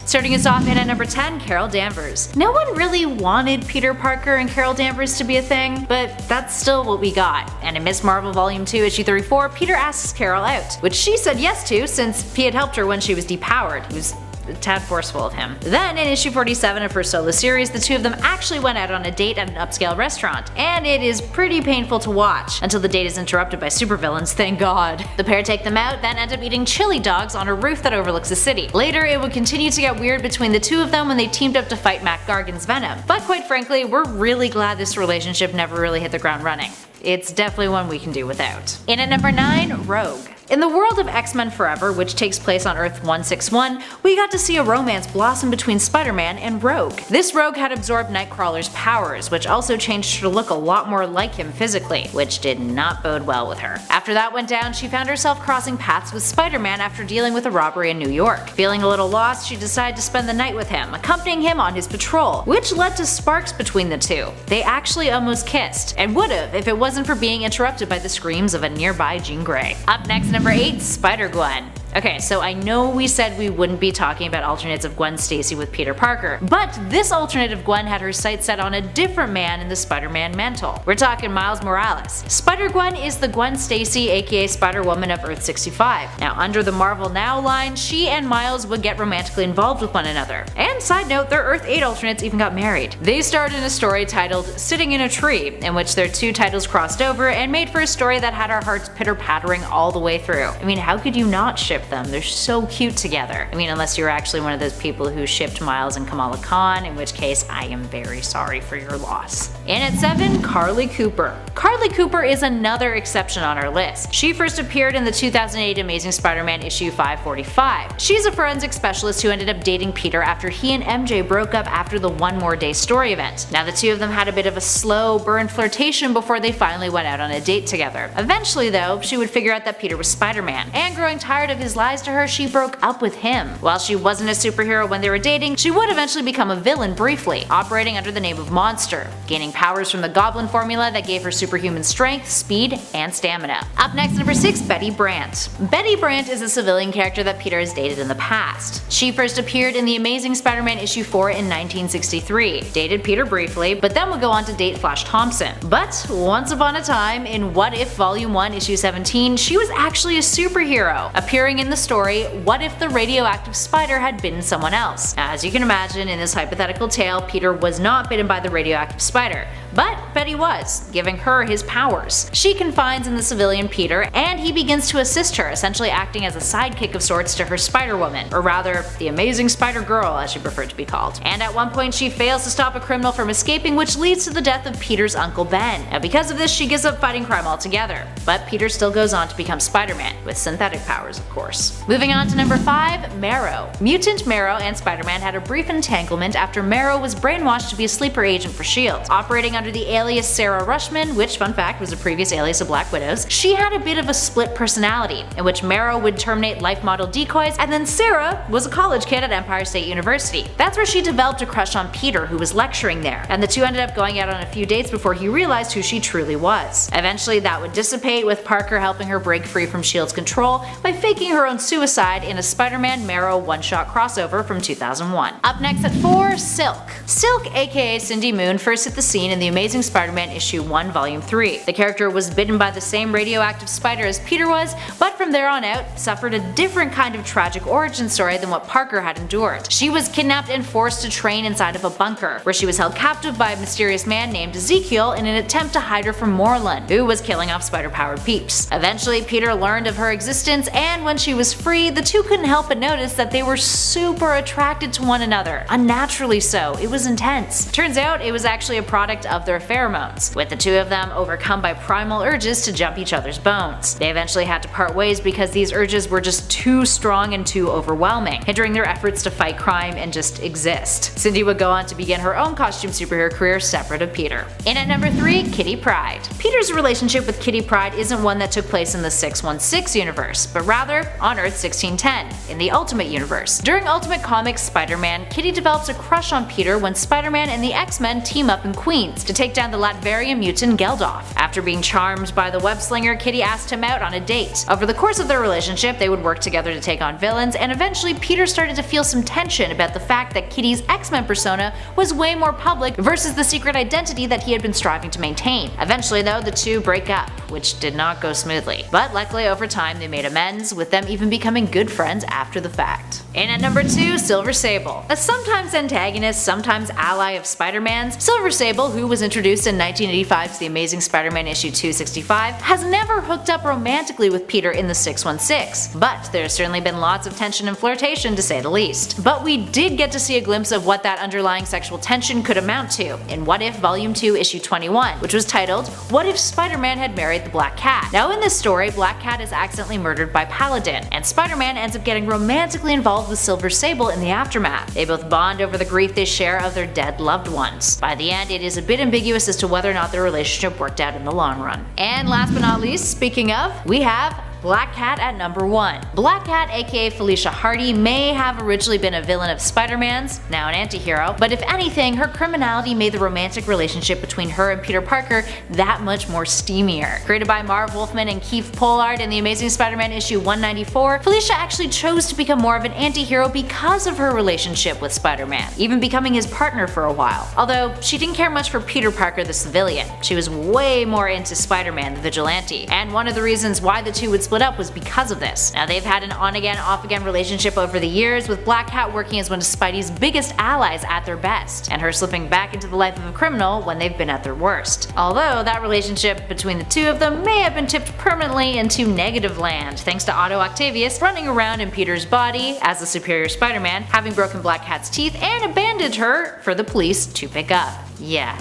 Starting us off in at number 10, Carol Danvers. No one really wanted Peter Parker and Carol Danvers to be a thing, but that's still what we got. And in Ms. Marvel Volume 2, issue 34, Peter asks Carol out, which she said yes to since he had helped her when she was depowered. He was a tad forceful of him. Then in issue 47 of her solo series, the two of them actually went out on a date at an upscale restaurant, and it is pretty painful to watch, until the date is interrupted by supervillains, thank god. The pair take them out, then end up eating chili dogs on a roof that overlooks the city. Later, it would continue to get weird between the two of them when they teamed up to fight Mac Gargan's Venom, but quite frankly, we're really glad this relationship never really hit the ground running. It's definitely one we can do without. In at number 9, Rogue. In the world of X-Men Forever, which takes place on Earth 161, we got to see a romance blossom between Spider-Man and Rogue. This Rogue had absorbed Nightcrawler's powers, which also changed her to look a lot more like him physically, which did not bode well with her. After that went down, she found herself crossing paths with Spider-Man after dealing with a robbery in New York. Feeling a little lost, she decided to spend the night with him, accompanying him on his patrol, which led to sparks between the two. They actually almost kissed, and would've if it wasn't for being interrupted by the screams of a nearby Jean Grey. Up next, number 8, Spider-Gwen. Okay, so I know we said we wouldn't be talking about alternates of Gwen Stacy with Peter Parker, but this alternate of Gwen had her sights set on a different man in the Spider-Man mantle. We're talking Miles Morales. Spider-Gwen is the Gwen Stacy aka Spider-Woman of Earth 65. Now under the Marvel Now line, she and Miles would get romantically involved with one another. And side note, their Earth 8 alternates even got married. They starred in a story titled Sitting in a Tree, in which their two titles crossed over and made for a story that had our hearts pitter-pattering all the way through. I mean, how could you not ship them? They're so cute together. I mean, unless you're actually one of those people who shipped Miles and Kamala Khan, in which case I am very sorry for your loss. In at 7, CARLIE Cooper. CARLIE Cooper is another exception on our list. She first appeared in the 2008 Amazing Spider-Man issue 545. She's a forensic specialist who ended up dating Peter after he and MJ broke up after the One More Day story event. Now the two of them had a bit of a slow burn flirtation before they finally went out on a date together. Eventually though, she would figure out that Peter was Spider-Man, and growing tired of his lies to her, she broke up with him. While she wasn't a superhero when they were dating, she would eventually become a villain briefly, operating under the name of Monster, gaining powers from the Goblin formula that gave her superhuman strength, speed, and stamina. Up next, number 6, Betty Brant. Betty Brant is a civilian character that Peter has dated in the past. She first appeared in the Amazing Spider-Man issue 4 in 1963, dated Peter briefly, but then would go on to date Flash Thompson. But once upon a time, in What If Volume 1 issue 17, she was actually a superhero, appearing in the story What If the Radioactive Spider Had Bitten Someone Else. Now, as you can imagine, in this hypothetical tale, Peter was not bitten by the radioactive spider, but Betty was, giving her his powers. She confides in the civilian Peter, and he begins to assist her, essentially acting as a sidekick of sorts to her Spider-Woman, or rather, the Amazing Spider-Girl as she preferred to be called. And at one point she fails to stop a criminal from escaping, which leads to the death of Peter's Uncle Ben. Now because of this, she gives up fighting crime altogether, but Peter still goes on to become Spider-Man, with synthetic powers of course. Moving on to number 5, Marrow. Mutant Marrow and Spider-Man had a brief entanglement after Marrow was brainwashed to be a sleeper agent for S.H.I.E.L.D. Operating under the alias Sarah Rushman, which, fun fact, was a previous alias of Black Widow's, she had a bit of a split personality, in which Marrow would terminate life model decoys, and then Sarah was a college kid at Empire State University. That's where she developed a crush on Peter, who was lecturing there, and the two ended up going out on a few dates before he realized who she truly was. Eventually that would dissipate, with Parker helping her break free from S.H.I.E.L.D.'s control by faking her own suicide in a Spider-Man Marrow one-shot crossover from 2001. Up next at 4, Silk. Silk, aka Cindy Moon, first hit the scene in the Amazing Spider-Man issue 1 volume 3. The character was bitten by the same radioactive spider as Peter was, but from there on out suffered a different kind of tragic origin story than what Parker had endured. She was kidnapped and forced to train inside of a bunker, where she was held captive by a mysterious man named Ezekiel in an attempt to hide her from Morlun, who was killing off spider-powered peeps. Eventually Peter learned of her existence, and when she was free, the two couldn't help but notice that they were super attracted to one another, unnaturally so. It was intense. Turns out it was actually a product of their pheromones, with the two of them overcome by primal urges to jump each other's bones. They eventually had to part ways because these urges were just too strong and too overwhelming, hindering their efforts to fight crime and just exist. Cindy would go on to begin her own costume superhero career separate of Peter. In at number 3, Kitty Pryde. Peter's relationship with Kitty Pryde isn't one that took place in the 616 universe, but rather on Earth 1610, in the Ultimate Universe. During Ultimate Comics Spider-Man, Kitty develops a crush on Peter when Spider-Man and the X-Men team up in Queens to take down the Latverian mutant Geldof. After being charmed by the web-slinger, Kitty asked him out on a date. Over the course of their relationship, they would work together to take on villains, and eventually Peter started to feel some tension about the fact that Kitty's X-Men persona was way more public versus the secret identity that he had been striving to maintain. Eventually though, the two break up, which did not go smoothly. But luckily over time they made amends, with them even becoming good friends after the fact. And at number 2, Silver Sable. A sometimes antagonist, sometimes ally of Spider-Man's, Silver Sable, who was introduced in 1985's The Amazing Spider-Man issue 265, has never hooked up romantically with Peter in the 616, but there's certainly been lots of tension and flirtation to say the least. But we did get to see a glimpse of what that underlying sexual tension could amount to in What If Volume 2 issue 21, which was titled What If Spider-Man Had Married the Black Cat. Now in this story, Black Cat is accidentally murdered by Paladin, and Spider-Man ends up getting romantically involved with Silver Sable in the aftermath. They both bond over the grief they share of their dead loved ones. By the end, it is a bit ambiguous as to whether or not their relationship worked out in the long run. And last but not least, speaking of, we have Black Cat at number 1. Black Cat, aka Felicia Hardy, may have originally been a villain of Spider-Man's, now an anti-hero, but if anything, her criminality made the romantic relationship between her and Peter Parker that much more steamier. Created by Marv Wolfman and Keith Pollard in The Amazing Spider-Man issue 194, Felicia actually chose to become more of an anti-hero because of her relationship with Spider-Man, even becoming his partner for a while. Although she didn't care much for Peter Parker the civilian, she was way more into Spider-Man the vigilante, and one of the reasons why the two would split up was because of this. Now they've had an on-again, off-again relationship over the years, with Black Cat working as one of Spidey's biggest allies at their best, and her slipping back into the life of a criminal when they've been at their worst. Although that relationship between the two of them may have been tipped permanently into negative land, thanks to Otto Octavius running around in Peter's body as the superior Spider-Man, having broken Black Cat's teeth and abandoned her for the police to pick up. Yeah,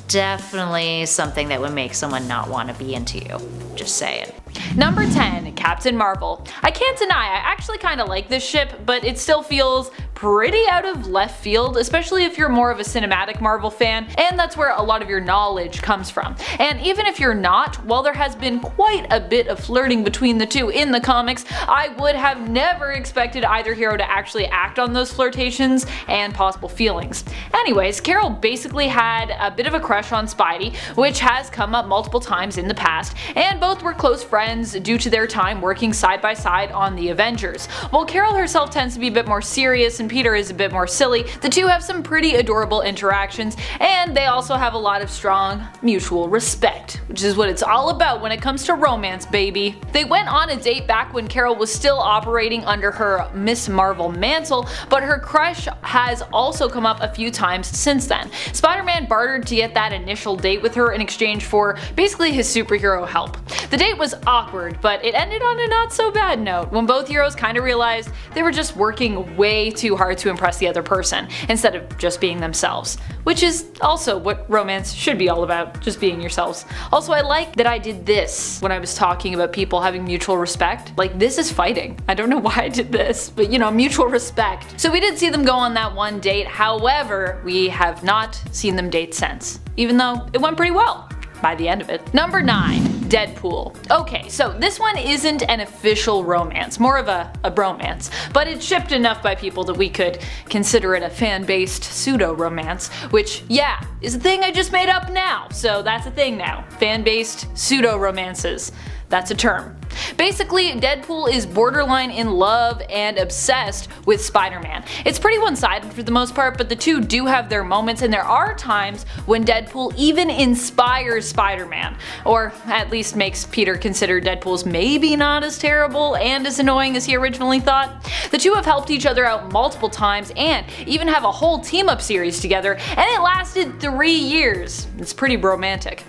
definitely something that would make someone not want to be into you. Just saying. Number 10, Captain Marvel. I can't deny I actually kinda like this ship, but it still feels pretty out of left field, especially if you're more of a cinematic Marvel fan, and that's where a lot of your knowledge comes from. And even if you're not, while there has been quite a bit of flirting between the two in the comics, I would have never expected either hero to actually act on those flirtations and possible feelings. Anyways, Carol basically had a bit of a crush on Spidey, which has come up multiple times in the past, and both were close friends due to their time working side by side on the Avengers. While Carol herself tends to be a bit more serious and Peter is a bit more silly, the two have some pretty adorable interactions, and they also have a lot of strong mutual respect, which is what it's all about when it comes to romance, baby. They went on a date back when Carol was still operating under her Miss Marvel mantle, but her crush has also come up a few times since then. Spider-Man bartered to get that initial date with her in exchange for basically his superhero help. The date was awkward, but it ended on a not so bad note when both heroes kinda realized they were just working way too hard to impress the other person instead of just being themselves, which is also what romance should be all about, just being yourselves. Also, I like that I did this when I was talking about people having mutual respect. Like, this is fighting. I don't know why I did this, but you know, mutual respect. So we did see them go on that one date, however, we have not seen them date since, even though it went pretty well by the end of it. Number 9. Deadpool. Okay, so this one isn't an official romance, more of a bromance, but it's shipped enough by people that we could consider it a fan-based pseudo-romance, which, yeah, is a thing I just made up now, so that's a thing now. Fan-based pseudo-romances. That's a term. Basically, Deadpool is borderline in love and obsessed with Spider-Man. It's pretty one-sided for the most part, but the two do have their moments, and there are times when Deadpool even inspires Spider-Man, or at least makes Peter consider Deadpool's maybe not as terrible and as annoying as he originally thought. The two have helped each other out multiple times and even have a whole team-up series together, and it lasted 3 years. It's pretty romantic.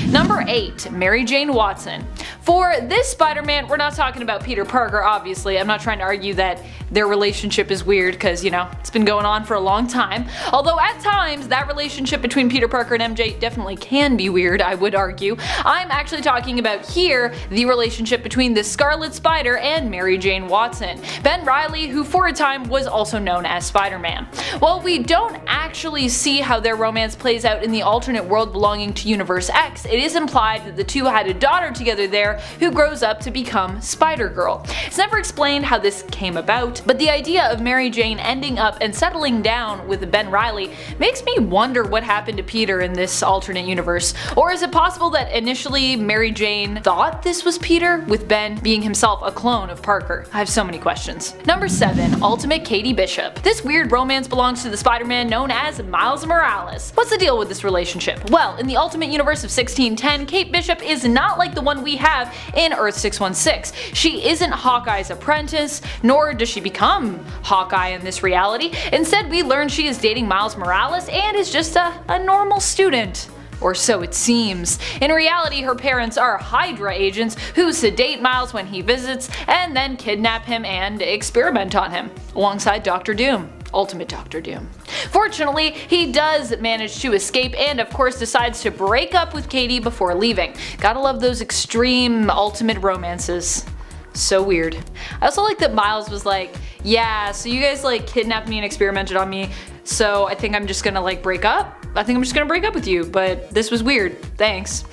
Number 8. Mary Jane Watson. For this Spider-Man, we're not talking about Peter Parker, obviously. I'm not trying to argue that their relationship is weird, because, you know, it's been going on for a long time. Although at times, that relationship between Peter Parker and MJ definitely can be weird, I would argue. I'm actually talking about here the relationship between the Scarlet Spider and Mary Jane Watson, Ben Reilly, who for a time was also known as Spider-Man. While we don't actually see how their romance plays out in the alternate world belonging to Universe X, it is implied that the two had a daughter together there who grows up to become Spider-Girl. It's never explained how this came about, but the idea of Mary Jane ending up and settling down with Ben Reilly makes me wonder what happened to Peter in this alternate universe. Or is it possible that initially Mary Jane thought this was Peter, with Ben being himself a clone of Parker? I have so many questions. Number 7. Ultimate Katie Bishop. This weird romance belongs to the Spider-Man known as Miles Morales. What's the deal with this relationship? Well, in the Ultimate Universe of 1610, Kate Bishop is not like the one we have in Earth 616. She isn't Hawkeye's apprentice, nor does she become Hawkeye in this reality. Instead, we learn she is dating Miles Morales and is just a normal student. Or so it seems. In reality, her parents are Hydra agents who sedate Miles when he visits and then kidnap him and experiment on him, alongside Dr. Doom. Ultimate Dr. Doom. Fortunately, he does manage to escape and of course decides to break up with Katie before leaving. Gotta love those extreme ultimate romances. So weird. I also like that Miles was like, yeah, so you guys like kidnapped me and experimented on me, so I think I'm just gonna like break up? I think I'm just gonna break up with you, but this was weird. Thanks.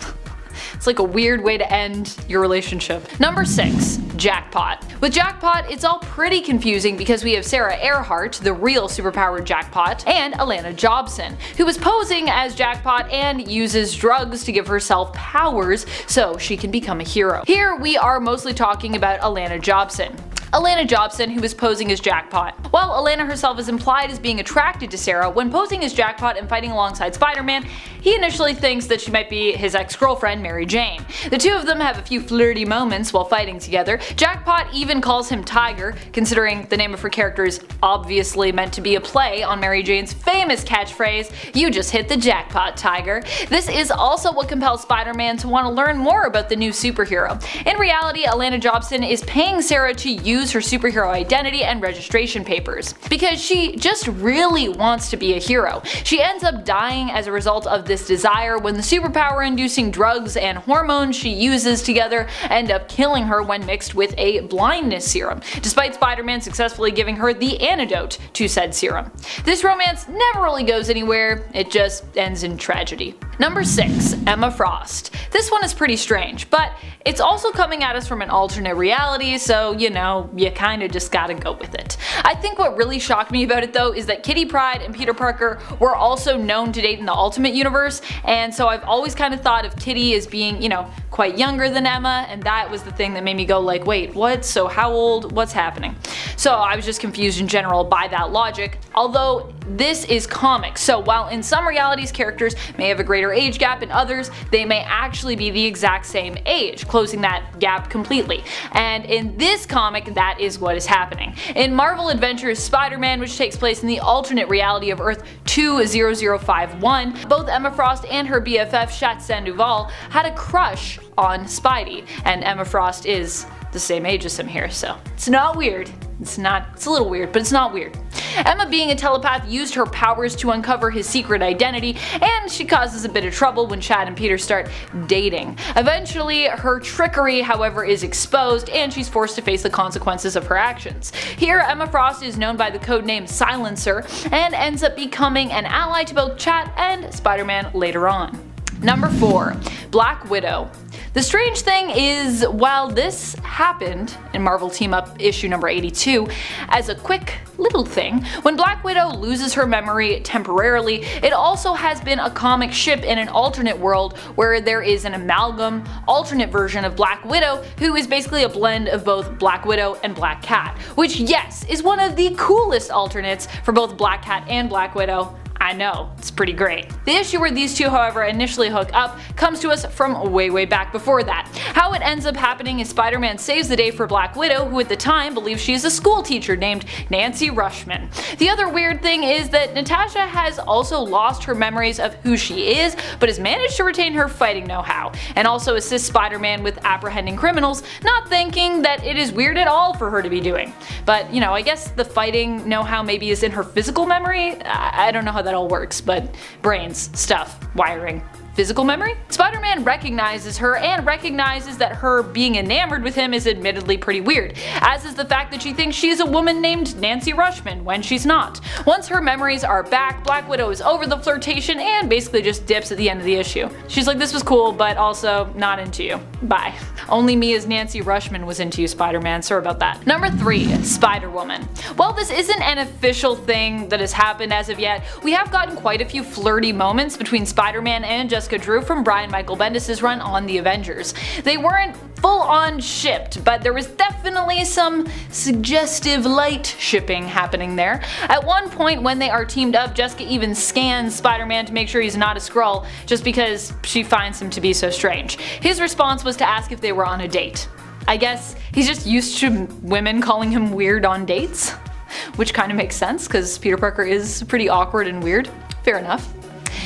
It's like a weird way to end your relationship. Number 6. Jackpot. With Jackpot, it's all pretty confusing because we have Sarah Earhart, the real superpowered Jackpot, and Alana Jobson, who is posing as Jackpot and uses drugs to give herself powers so she can become a hero. Here we are mostly talking about Alana Jobson. Alana Jobson, who is posing as Jackpot. While Alana herself is implied as being attracted to Sarah, when posing as Jackpot and fighting alongside Spider-Man, he initially thinks that she might be his ex-girlfriend Mary Jane. The two of them have a few flirty moments while fighting together. Jackpot even calls him Tiger, considering the name of her character is obviously meant to be a play on Mary Jane's famous catchphrase, "You just hit the jackpot, Tiger." This is also what compels Spider-Man to want to learn more about the new superhero. In reality, Alana Jobson is paying Sarah to use her superhero identity and registration papers, because she just really wants to be a hero. She ends up dying as a result of this desire when the superpower inducing drugs and hormones she uses together end up killing her when mixed with a blindness serum, despite Spider-Man successfully giving her the antidote to said serum. This romance never really goes anywhere, it just ends in tragedy. Number 6. Emma Frost. This one is pretty strange, but it's also coming at us from an alternate reality, so you know, you kinda just gotta go with it. I think what really shocked me about it though is that Kitty Pryde and Peter Parker were also known to date in the Ultimate Universe, and so I've always kind of thought of Kitty as being, you know, quite younger than Emma, and that was the thing that made me go like, wait, what? So how old? What's happening? So I was just confused in general by that logic, although this is comics, so while in some realities characters may have a greater age gap, in others they may actually be the exact same age, closing that gap completely. And in this comic, that is what is happening. In Marvel Adventures Spider-Man, which takes place in the alternate reality of Earth 20051, both Emma Frost and her BFF Shat Sandoval had a crush on Spidey, and Emma Frost is the same age as him here, so it's not weird. It's a little weird, but it's not weird. Emma, being a telepath, used her powers to uncover his secret identity, and she causes a bit of trouble when Chad and Peter start dating. Eventually, her trickery, however, is exposed, and she's forced to face the consequences of her actions. Here, Emma Frost is known by the codename Silencer, and ends up becoming an ally to both Chad and Spider-Man later on. Number 4. Black Widow. The strange thing is, while this happened in Marvel Team Up issue number 82 as a quick little thing, when Black Widow loses her memory temporarily, it also has been a comic ship in an alternate world where there is an amalgam alternate version of Black Widow who is basically a blend of both Black Widow and Black Cat, which yes, is one of the coolest alternates for both Black Cat and Black Widow. I know, it's pretty great. The issue where these two, however, initially hook up comes to us from way back before that. How it ends up happening is Spider-Man saves the day for Black Widow, who at the time believes she is a school teacher named Nancy Rushman. The other weird thing is that Natasha has also lost her memories of who she is, but has managed to retain her fighting know-how, and also assists Spider-Man with apprehending criminals, not thinking that it is weird at all for her to be doing. But, you know, I guess the fighting know-how maybe is in her physical memory? I don't know how that all works, but brains, stuff, wiring, physical memory? Spider-Man recognizes her and recognizes that her being enamored with him is admittedly pretty weird, as is the fact that she thinks she's a woman named Nancy Rushman when she's not. Once her memories are back, Black Widow is over the flirtation and basically just dips at the end of the issue. She's like, this was cool, but also not into you. Bye. Only me as Nancy Rushman was into you, Spider-Man, sorry about that. Number 3. Spider-Woman. While this isn't an official thing that has happened as of yet, we have gotten quite a few flirty moments between Spider-Man and Jessica Drew from Brian Michael Bendis' run on the Avengers. They weren't full-on shipped, but there was definitely some suggestive light shipping happening there. At one point when they are teamed up, Jessica even scans Spider-Man to make sure he's not a Skrull, just because she finds him to be so strange. His response was to ask if they were on a date. I guess he's just used to women calling him weird on dates, which kind of makes sense because Peter Parker is pretty awkward and weird. Fair enough.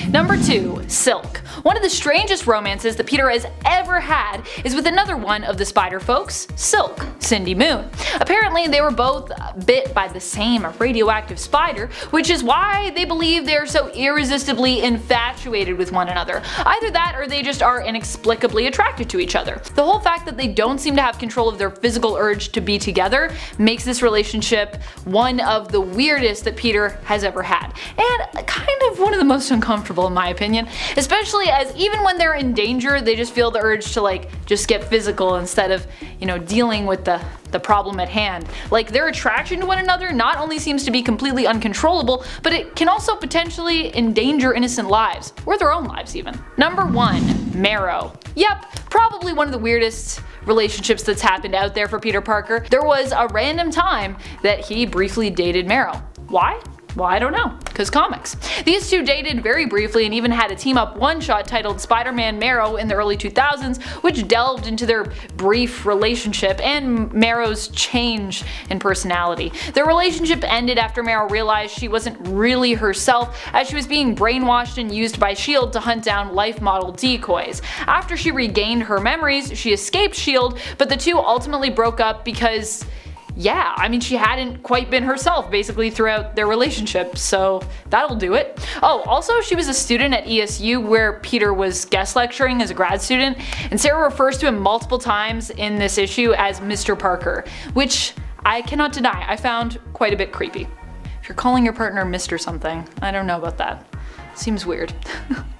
Number 2. Silk. One of the strangest romances that Peter has ever had is with another one of the Spider folks, Silk, Cindy Moon. Apparently they were both bit by the same radioactive spider, which is why they believe they are so irresistibly infatuated with one another. Either that or they just are inexplicably attracted to each other. The whole fact that they don't seem to have control of their physical urge to be together makes this relationship one of the weirdest that Peter has ever had, and kind of one of the most uncomfortable in my opinion, especially as even when they're in danger they just feel the urge to just get physical instead of, dealing with the problem at hand. Like, their attraction to one another not only seems to be completely uncontrollable, but it can also potentially endanger innocent lives, or their own lives even. Number 1. Marrow. Yep, probably one of the weirdest relationships that's happened out there for Peter Parker. There was a random time that he briefly dated Marrow. Why? Well, I don't know, cause comics. These two dated very briefly and even had a team-up one-shot titled Spider-Man Marrow in the early 2000s, which delved into their brief relationship and Marrow's change in personality. Their relationship ended after Marrow realized she wasn't really herself, as she was being brainwashed and used by S.H.I.E.L.D. to hunt down life model decoys. After she regained her memories, she escaped S.H.I.E.L.D., but the two ultimately broke up because she hadn't quite been herself basically throughout their relationship, so that'll do it. Oh, also she was a student at ESU where Peter was guest lecturing as a grad student, and Sarah refers to him multiple times in this issue as Mr. Parker, which I cannot deny I found quite a bit creepy. If you're calling your partner Mr. something, I don't know about that. Seems weird.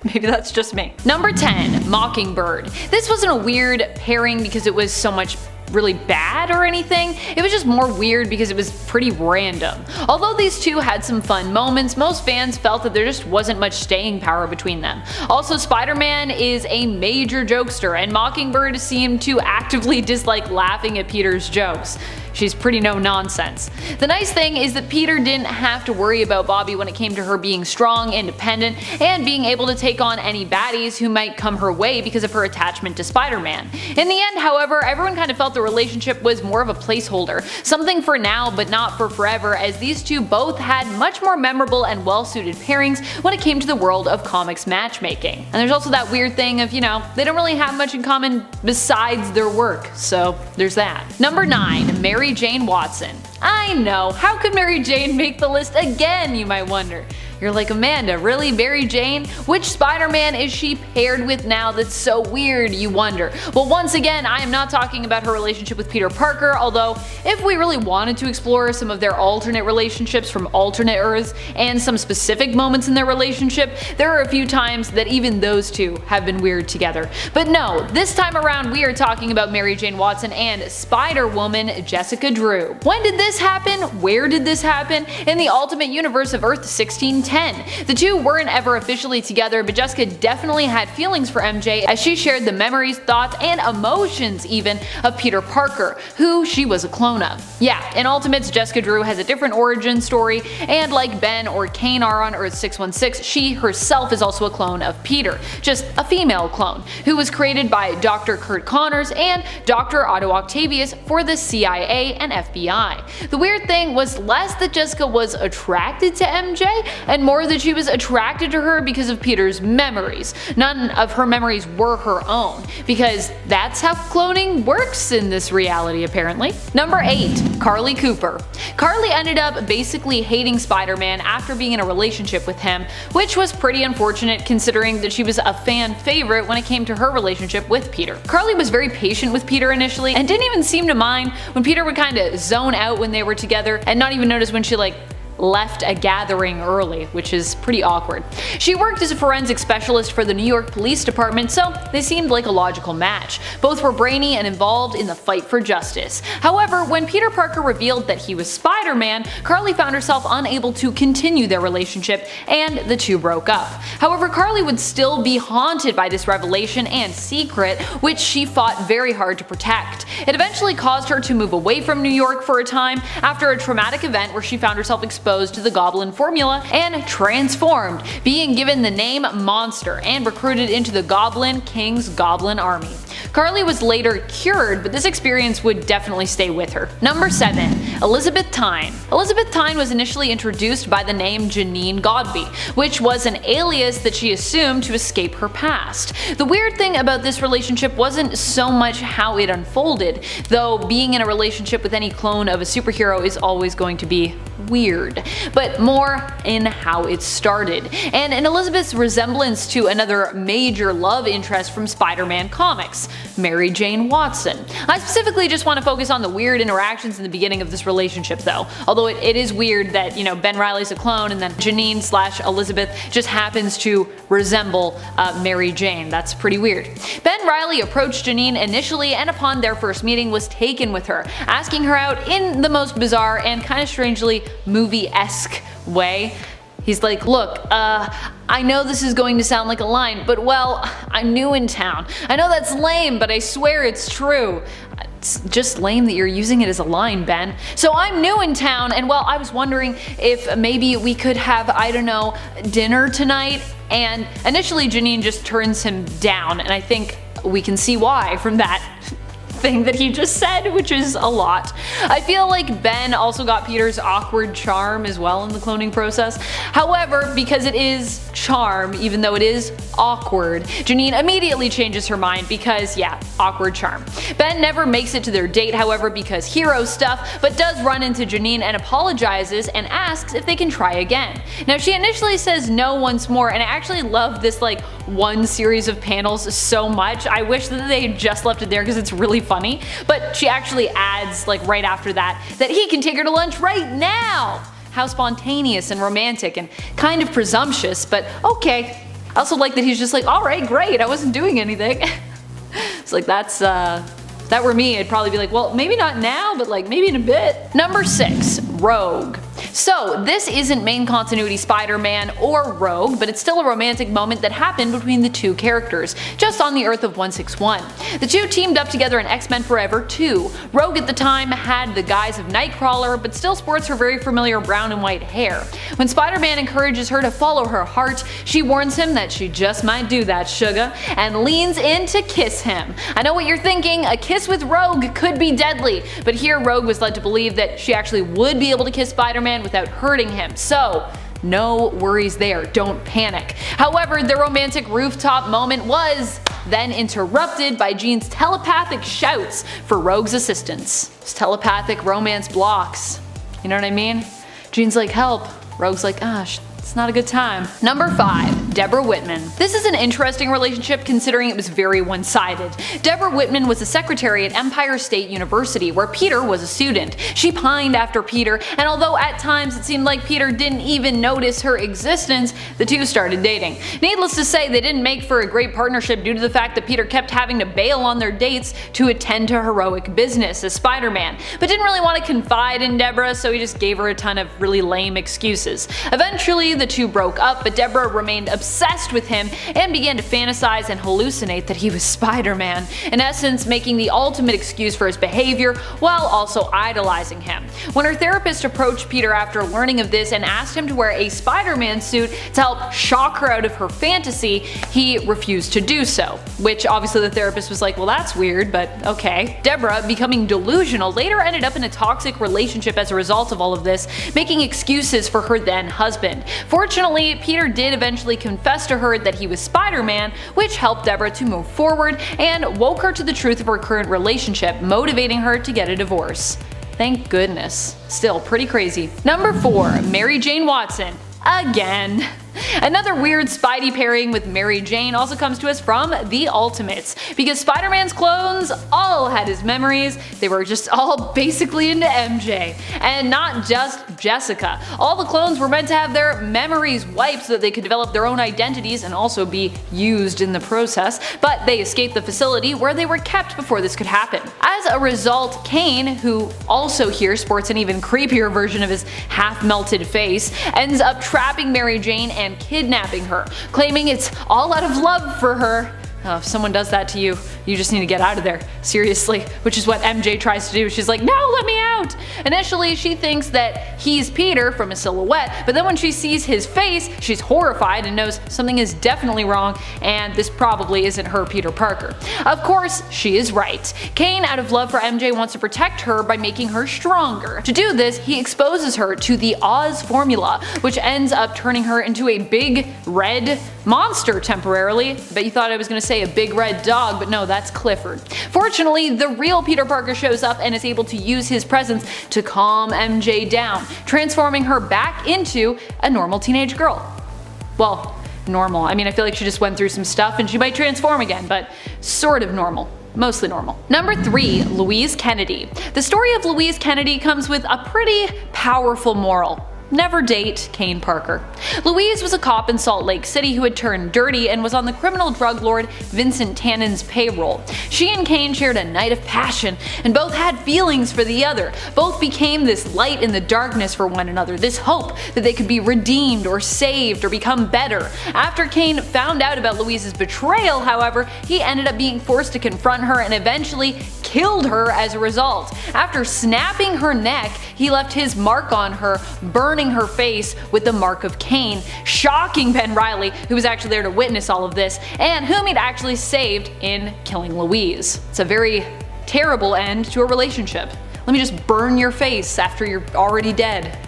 Maybe that's just me. Number 10. Mockingbird. This wasn't a weird pairing because it was so much really bad or anything, it was just more weird because it was pretty random. Although these two had some fun moments, most fans felt that there just wasn't much staying power between them. Also, Spider-Man is a major jokester and Mockingbird seemed to actively dislike laughing at Peter's jokes. She's pretty no nonsense. The nice thing is that Peter didn't have to worry about Bobby when it came to her being strong, independent, and being able to take on any baddies who might come her way because of her attachment to Spider-Man. In the end, however, everyone kind of felt the relationship was more of a placeholder, something for now but not for forever, as these two both had much more memorable and well-suited pairings when it came to the world of comics matchmaking. And there's also that weird thing of, they don't really have much in common besides their work, so there's that. Number 9. Mary Jane Watson. I know, how could Mary Jane make the list again, you might wonder. You're like, Amanda, really, Mary Jane? Which Spider-Man is she paired with now that's so weird, you wonder? Well, once again, I am not talking about her relationship with Peter Parker, although if we really wanted to explore some of their alternate relationships from alternate Earths and some specific moments in their relationship, there are a few times that even those two have been weird together. But no, this time around we are talking about Mary Jane Watson and Spider-Woman Jessica Drew. When did this happen? Where did this happen? In the Ultimate Universe of Earth 1610. The two weren't ever officially together, but Jessica definitely had feelings for MJ as she shared the memories, thoughts, and emotions even of Peter Parker, who she was a clone of. Yeah, in Ultimates, Jessica Drew has a different origin story, and like Ben or Kane are on Earth 616, she herself is also a clone of Peter, just a female clone, who was created by Dr. Kurt Connors and Dr. Otto Octavius for the CIA and FBI. The weird thing was less that Jessica was attracted to MJ and and more that she was attracted to her because of Peter's memories. None of her memories were her own, because that's how cloning works in this reality apparently. Number 8. Carly Cooper. Carly ended up basically hating Spider-Man after being in a relationship with him, which was pretty unfortunate considering that she was a fan favorite when it came to her relationship with Peter. Carly was very patient with Peter initially and didn't even seem to mind when Peter would kinda zone out when they were together and not even notice when she left a gathering early, which is pretty awkward. She worked as a forensic specialist for the New York Police Department, so they seemed like a logical match. Both were brainy and involved in the fight for justice. However, when Peter Parker revealed that he was Spider-Man, Carly found herself unable to continue their relationship and the two broke up. However, Carly would still be haunted by this revelation and secret, which she fought very hard to protect. It eventually caused her to move away from New York for a time after a traumatic event where she found herself exposed to the Goblin formula and transformed, being given the name Monster and recruited into the Goblin King's Goblin Army. Carly was later cured, but this experience would definitely stay with her. Number 7. Elizabeth Tyne. Elizabeth Tyne was initially introduced by the name Janine Godby, which was an alias that she assumed to escape her past. The weird thing about this relationship wasn't so much how it unfolded, though being in a relationship with any clone of a superhero is always going to be weird, but more in how it started, and in Elizabeth's resemblance to another major love interest from Spider-Man comics, Mary Jane Watson. I specifically just want to focus on the weird interactions in the beginning of this relationship though, although it is weird that, Ben Reilly's a clone and then Janine/Elizabeth just happens to resemble Mary Jane. That's pretty weird. Ben Reilly approached Janine initially and upon their first meeting was taken with her, asking her out in the most bizarre and kind of strangely movie-esque way. He's like, look, I know this is going to sound like a line, but well, I'm new in town. I know that's lame, but I swear it's true. It's just lame that you're using it as a line, Ben. So I'm new in town, and well, I was wondering if maybe we could have, I don't know, dinner tonight? And initially Janine just turns him down, and I think we can see why from that thing that he just said, which is a lot. I feel like Ben also got Peter's awkward charm as well in the cloning process. However, because it is charm, even though it is awkward, Janine immediately changes her mind because, yeah, awkward charm. Ben never makes it to their date, however, because hero stuff, but does run into Janine and apologizes and asks if they can try again. Now, she initially says no once more, and I actually love this one series of panels so much. I wish that they had just left it there because it's really funny, but she actually adds right after that he can take her to lunch right now. How spontaneous and romantic and kind of presumptuous, but okay. I also like that he's just alright, great, I wasn't doing anything. It's that's if that were me, I'd probably be well, maybe not now, but maybe in a bit. Number 6. Rogue. So this isn't main continuity Spider-Man or Rogue, but it's still a romantic moment that happened between the two characters, just on the Earth of 161. The two teamed up together in X-Men Forever 2. Rogue at the time had the guise of Nightcrawler, but still sports her very familiar brown and white hair. When Spider-Man encourages her to follow her heart, she warns him that she just might do that, sugar, and leans in to kiss him. I know what you're thinking, a kiss with Rogue could be deadly, but here Rogue was led to believe that she actually would be able to kiss Spider-Man without hurting him, so no worries there, don't panic. However, the romantic rooftop moment was then interrupted by Jean's telepathic shouts for Rogue's assistance. It's telepathic romance blocks, you know what I mean? Jean's help, Rogue's it's not a good time. Number 5. Deborah Whitman. This is an interesting relationship considering it was very one-sided. Deborah Whitman was a secretary at Empire State University where Peter was a student. She pined after Peter, and although at times it seemed like Peter didn't even notice her existence, the two started dating. Needless to say, they didn't make for a great partnership due to the fact that Peter kept having to bail on their dates to attend to heroic business as Spider-Man, but didn't really want to confide in Deborah, so he just gave her a ton of really lame excuses. Eventually, the two broke up, but Deborah remained obsessed with him and began to fantasize and hallucinate that he was Spider-Man, in essence making the ultimate excuse for his behavior while also idolizing him. When her therapist approached Peter after learning of this and asked him to wear a Spider-Man suit to help shock her out of her fantasy, he refused to do so, which obviously the therapist was well, that's weird, but okay. Deborah, becoming delusional, later ended up in a toxic relationship as a result of all of this, making excuses for her then husband. Fortunately, Peter did eventually confess to her that he was Spider-Man, which helped Deborah to move forward and woke her to the truth of her current relationship, motivating her to get a divorce. Thank goodness. Still pretty crazy. Number 4. Mary Jane Watson. Again. Another weird Spidey pairing with Mary Jane also comes to us from The Ultimates, because Spider-Man's clones all had his memories. They were just all basically into MJ. And not just Jessica. All the clones were meant to have their memories wiped so that they could develop their own identities and also be used in the process, but they escaped the facility where they were kept before this could happen. As a result, Kane, who also here sports an even creepier version of his half-melted face, ends up trapping Mary Jane and kidnapping her, claiming it's all out of love for her. Oh, if someone does that to you, you just need to get out of there. Seriously. Which is what MJ tries to do. She's like, no, let me out! Initially, she thinks that he's Peter from a silhouette, but then when she sees his face, she's horrified and knows something is definitely wrong, and this probably isn't her Peter Parker. Of course, she is right. Kane, out of love for MJ, wants to protect her by making her stronger. To do this, he exposes her to the Oz formula, which ends up turning her into a big red monster temporarily. I bet you thought I was going to say a big red dog, but no, that's Clifford. Fortunately, the real Peter Parker shows up and is able to use his presence to calm MJ down, transforming her back into a normal teenage girl. Well, normal. I mean, I feel like she just went through some stuff and she might transform again, but sort of normal. Mostly normal. Number 3. Louise Kennedy. The story of Louise Kennedy comes with a pretty powerful moral. Never date Kane Parker. Louise was a cop in Salt Lake City who had turned dirty and was on the criminal drug lord Vincent Tannen's payroll. She and Kane shared a night of passion, and both had feelings for the other. Both became this light in the darkness for one another, this hope that they could be redeemed or saved or become better. After Kane found out about Louise's betrayal, however, he ended up being forced to confront her and eventually killed her as a result. After snapping her neck, he left his mark on her, burning her face with the mark of Kane, shocking Ben Reilly, who was actually there to witness all of this, and whom he'd actually saved in killing Louise. It's a very terrible end to a relationship. Let me just burn your face after you're already dead.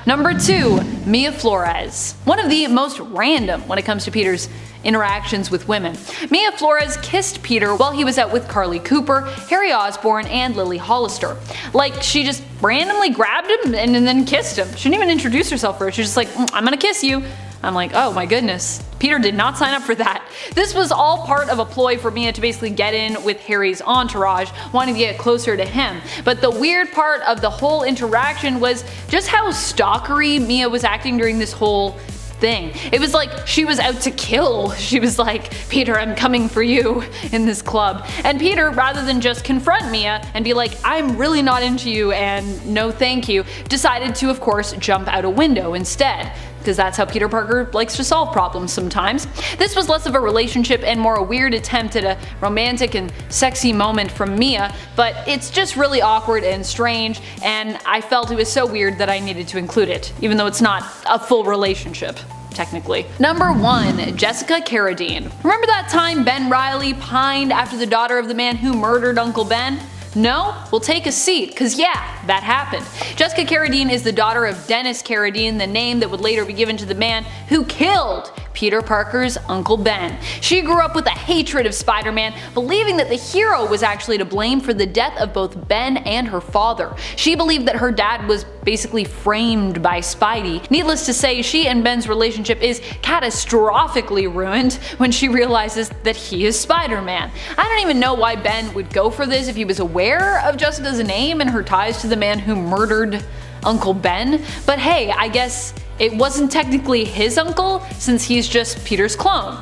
Number 2. Mia Flores. One of the most random when it comes to Peter's interactions with women. Mia Flores kissed Peter while he was out with Carly Cooper, Harry Osborn, and Lily Hollister. Like, she just randomly grabbed him and then kissed him. She didn't even introduce herself first. She was just like, I'm gonna kiss you. I'm like, oh my goodness. Peter did not sign up for that. This was all part of a ploy for Mia to basically get in with Harry's entourage, wanting to get closer to him. But the weird part of the whole interaction was just how stalkery Mia was acting during this whole thing. It was like she was out to kill. She was like, Peter, I'm coming for you in this club. And Peter, rather than just confront Mia and be like, I'm really not into you and no thank you, decided to, of course, jump out a window instead. Because that's how Peter Parker likes to solve problems sometimes. This was less of a relationship and more a weird attempt at a romantic and sexy moment from Mia, but it's just really awkward and strange, and I felt it was so weird that I needed to include it, even though it's not a full relationship. Technically. Number 1. Jessica Carradine. Remember that time Ben Reilly pined after the daughter of the man who murdered Uncle Ben? No? Well, take a seat, cause yeah, that happened. Jessica Carradine is the daughter of Dennis Carradine, the name that would later be given to the man who killed Peter Parker's Uncle Ben. She grew up with a hatred of Spider-Man, believing that the hero was actually to blame for the death of both Ben and her father. She believed that her dad was basically framed by Spidey. Needless to say, she and Ben's relationship is catastrophically ruined when she realizes that he is Spider-Man. I don't even know why Ben would go for this if he was aware of Jessica's name and her ties to the man who murdered Uncle Ben, but hey, I guess it wasn't technically his uncle since he's just Peter's clone.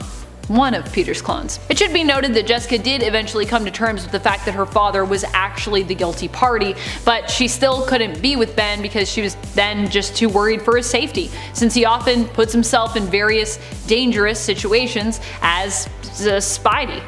One of Peter's clones. It should be noted that Jessica did eventually come to terms with the fact that her father was actually the guilty party, but she still couldn't be with Ben because she was then just too worried for his safety, since he often puts himself in various dangerous situations as Spidey.